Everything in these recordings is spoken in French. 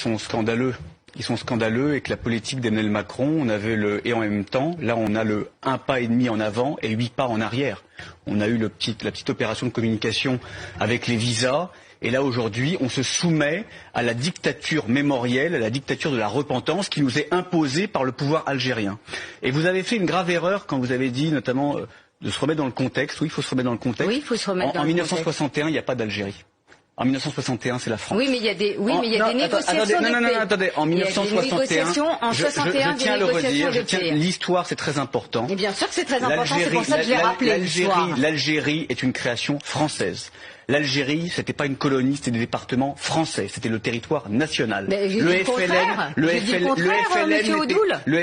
sont scandaleux. Ils sont scandaleux et que la politique d'Emmanuel Macron, on avait le et en même temps, là on a le 1 pas et demi en avant et 8 pas en arrière. On a eu la petite opération de communication avec les visas et là aujourd'hui on se soumet à la dictature mémorielle, à la dictature de la repentance qui nous est imposée par le pouvoir algérien. Et vous avez fait une grave erreur quand vous avez dit notamment de se remettre dans le contexte. Oui, il faut se remettre dans le contexte. Oui, il faut se remettre dans le contexte. En 1961, il n'y a pas d'Algérie. En 1961, c'est la France. Oui, mais il y a des, négociations. Attendez. En 1961, je tiens à le redire. L'histoire, c'est très important. Et bien sûr que c'est très important. C'est pour ça que je l'ai rappelé. L'Algérie est une création française. L'Algérie, c'était pas une colonie, c'était des départements français, c'était le territoire national. Le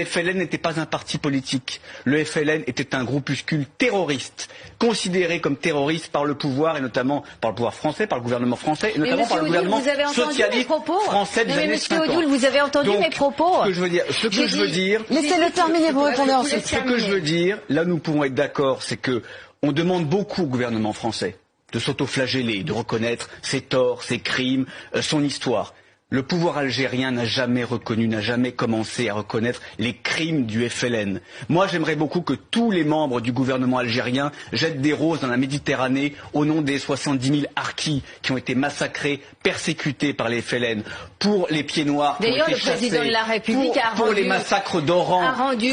FLN n'était pas un parti politique. Le FLN était un groupuscule terroriste, considéré comme terroriste par le pouvoir et notamment par le pouvoir français, par le gouvernement français et notamment par le gouvernement socialiste français des années 50. Monsieur Odoul, vous avez entendu mes propos. Ce que je veux dire, laissez-le terminer, vous répondez ensuite. Ce que je veux dire, là nous pouvons être d'accord, c'est que on demande beaucoup au gouvernement français de s'autoflageller, de reconnaître ses torts, ses crimes, son histoire. Le pouvoir algérien n'a jamais reconnu, n'a jamais commencé à reconnaître les crimes du FLN. Moi, j'aimerais beaucoup que tous les membres du gouvernement algérien jettent des roses dans la Méditerranée au nom des 70 000 harkis qui ont été massacrés, persécutés par les FLN, pour les pieds noirs qui ont été chassés, le président de la République pour les massacres d'Oran, a rendu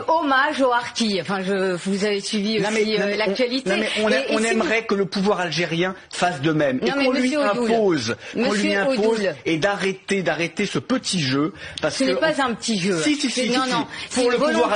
hommage aux harkis. Enfin, vous avez suivi aussi l'actualité. On aimerait que le pouvoir algérien fasse de même et qu'on lui impose, et d'arrêter ce petit jeu parce que ce n'est pas un petit jeu. Si. Pour le pouvoir